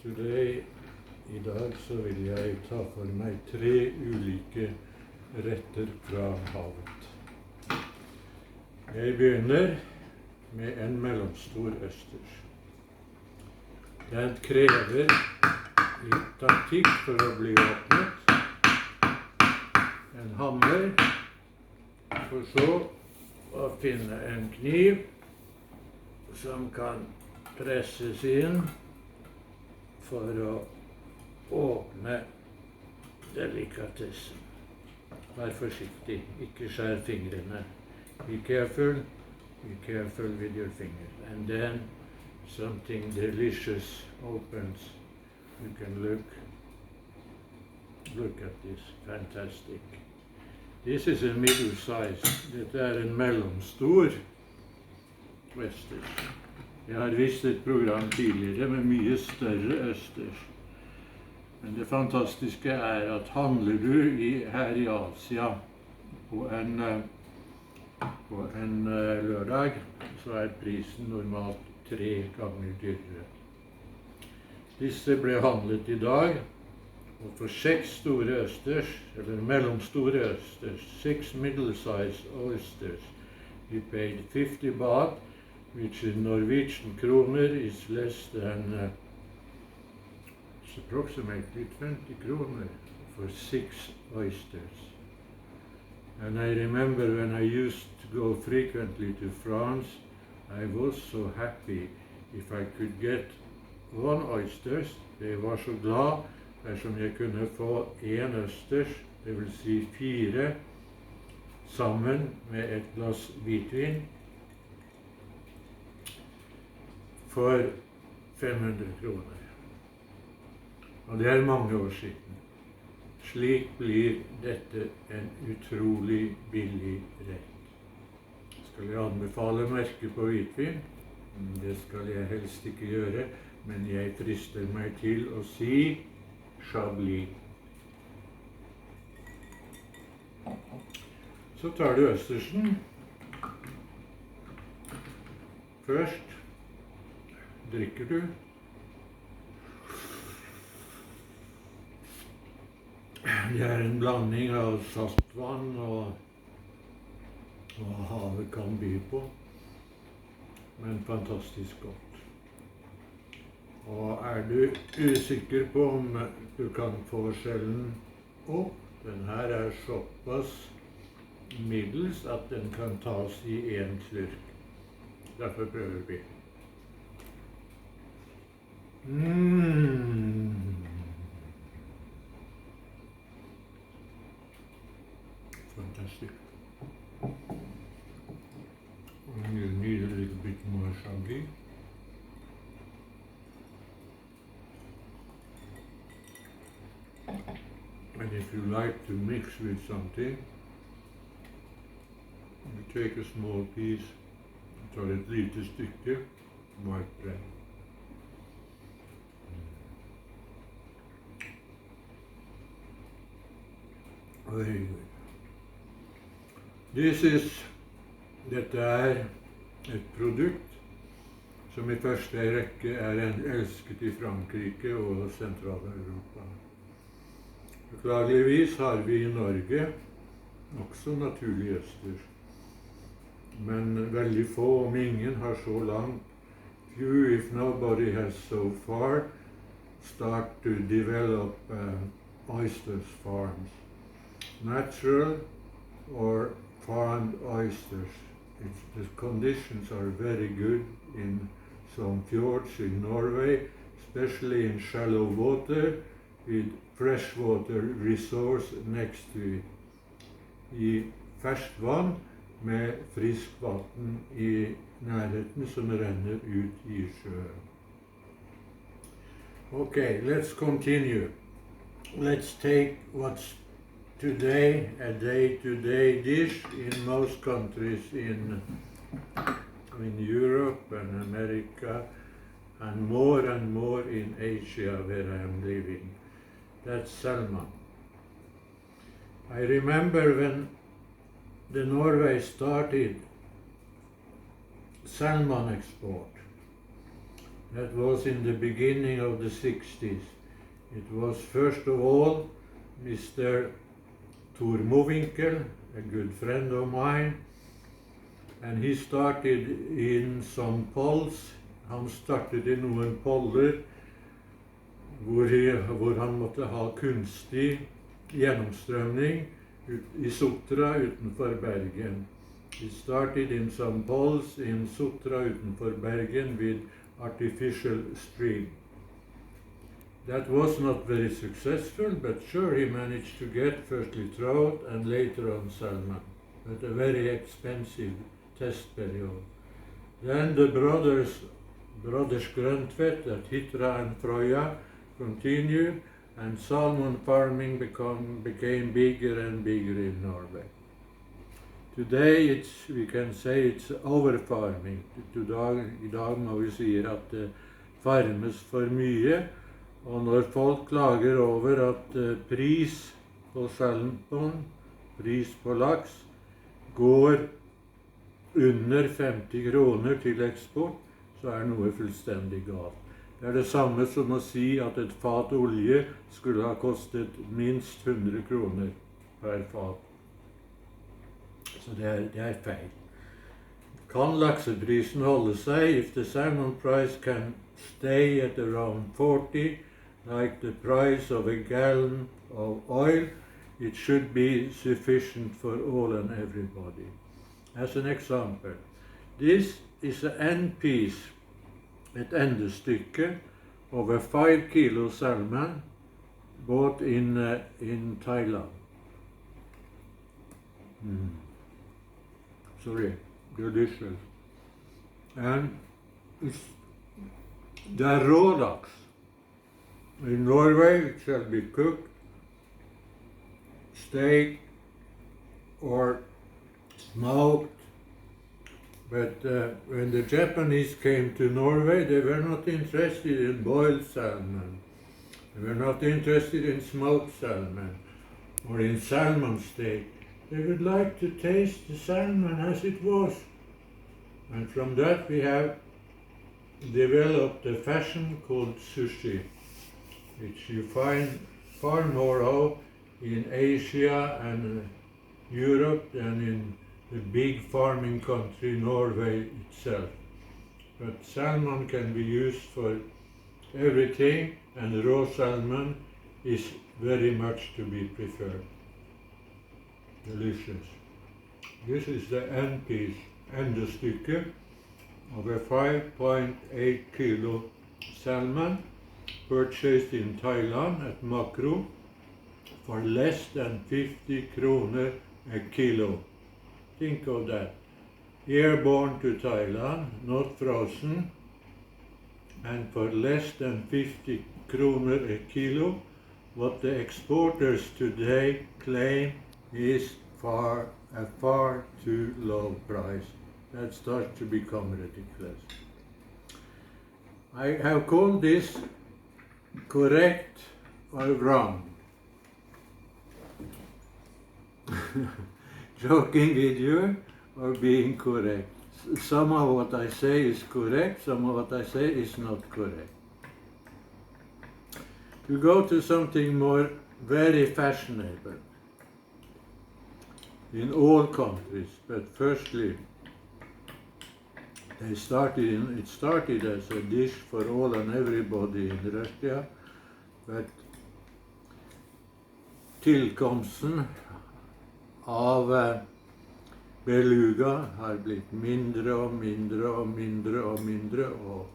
Today, I dag så vil jeg ta for meg 3 ulike retter fra havet. Jeg begynner med en mellomstor østers. Den krever litt taktikk for å bli åpnet. En hammer, for så å finne en kniv som kan presses inn for å åpne delikatessen. Vær forsiktig, ikke skjær fingrene. Be careful with your fingers. And then something delicious opens. You can look at this, fantastic. This is a middle size. Dette en mellomstor østers. Jeg har vist et program tidligere med mye større østers. Men det fantastiske at handler du her i Asia på en lørdag, så prisen normalt 3 ganger dyrere. Disse ble handlet i dag, og for 6 store østers, eller mellomstore østers, 6 middle-size oysters, we paid 50 baht, which in Norwegian kroner is less than it's approximately 20 kroner for 6 oysters. And I remember when I used to go frequently to France, I was so happy if I could get 1 oysters. Jeg var så glad dersom jeg kunne få 1 østers, det vil si 4, sammen med et glass hvitvin, for 500 kroner. Og det mange år siden. Slik blir dette en utrolig billig rett. Skal jeg anbefale merke på hvitvin? Det skal jeg helst ikke gjøre, men jeg frister meg til å si Chablis. Så tar du østersen. Først drikker du. Det en blanding av saltvann og havet kan by på, men fantastisk godt. Og du usikker på om du kan få skjellen opp, den her såpass middels at den kan tas i 1 slurk. Derfor prøver vi. Fantastic. You need a little bit more Chablis. And if you like to mix with something, you take a small piece, tar et lite stykke white bread. Very good. Dette et produkt som i første rekke elsket i Frankrike og Sentral-Europa. Beklageligvis har vi i Norge også naturlig østers, men veldig få, om ingen, har så langt, few if nobody has so far, start to develop oysters farms. Natural or farmed oysters. The conditions are very good in some fjords in Norway, especially in shallow water with freshwater resource next to it. I ferskt vann med frisk vann i nærheten som renner ut i sjøen. Okay, let's continue. Let's take what's today a day-to-day dish in most countries in Europe and America, and more in Asia where I am living. That's salmon. I remember when the Norway started salmon export. That was in the beginning of the 60s. It was first of all Mr. Tor Mowinckel, a good friend of mine, and he started in some polls. Han startet i noen poller hvor han måtte ha kunstig gjennomstrømning i Sotra utenfor Bergen. He started in some polls in Sotra utenfor Bergen with artificial stream. That was not very successful, but sure he managed to get firstly trout and later on salmon, but a very expensive test period. Then the brothers Grøntvedt at Hitra and Frøya continued, and salmon farming became bigger and bigger in Norway. Today we can say it's overfarming. I dag må vi si at det farmes for mye, og når folk klager over at pris på salmon, pris på laks, går under 50 kroner til eksport, så er noe fullstendig galt. Det er det samme som å si at et fat olje skulle ha kostet minst 100 kroner per fat. Så det er feil. Kan lakseprisen holde seg? If the salmon price can stay at around 40, like the price of a gallon of oil, it should be sufficient for all and everybody. As an example, this is an end piece, et endestykke of a 5 kilo salmon bought in Thailand. Sorry, delicious. And det er raw laks. In Norway it shall be cooked, steaked or smoked. But when the Japanese came to Norway, they were not interested in boiled salmon. They were not interested in smoked salmon or in salmon steak. They would like to taste the salmon as it was. And from that we have developed a fashion called sushi, which you find far more of in Asia and Europe than in the big farming country Norway itself. But salmon can be used for everything, and raw salmon is very much to be preferred. Delicious. This is the end piece, endestykke of a 5.8 kilo salmon purchased in Thailand at Makro for less than 50 kroner a kilo. Think of that. Airborne to Thailand, not frozen, and for less than 50 kroner a kilo, what the exporters today claim is a far too low price. That starts to become ridiculous. I have called this correct or wrong. Joking with you or being correct. Some of what I say is correct, some of what I say is not correct. To go to something more very fashionable in all countries, but firstly, it started as a dish for all and everybody in Russia, but tilkomsten av beluga har blitt mindre og mindre og mindre og mindre, og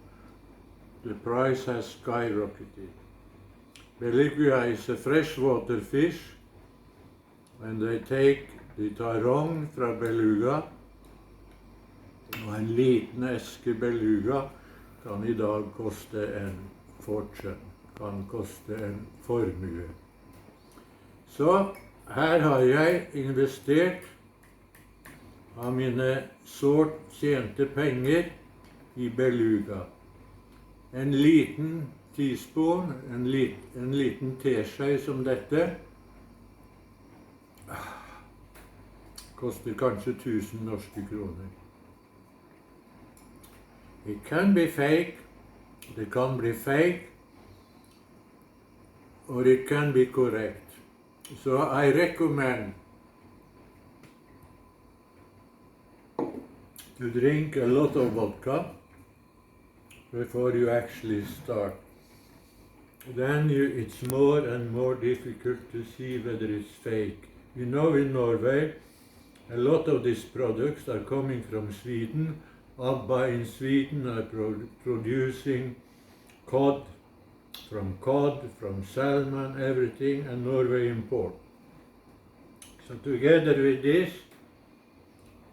the price has skyrocketed. Beluga is a freshwater fish, and de tar rogn fra beluga, og en liten eske beluga kan i dag koste en fortune, kan koste en formue. Så her har jeg investert av mine sårt tjente penger i beluga. En liten teaspoon, en liten teskje som dette, koster kanskje 1000 norske kroner. It can be fake, Det kan bli fake, or it can be correct. So I recommend to drink a lot of vodka before you actually start. Then it's more and more difficult to see whether it's fake. You know, in Norway, a lot of these products are coming from Sweden. Abba in Sweden are producing cod, from salmon, everything, and Norway import. So together with this,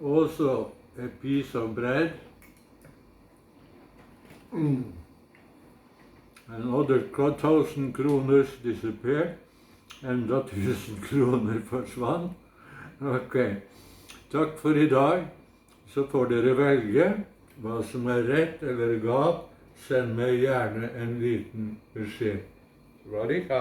also a piece of bread, another 1000 kroner disappeared, and 1000 kroner forsvant. Ok, takk for i dag. Så får dere velge hva som er rett eller galt. Send meg gjerne en liten beskjed. Var det ikke?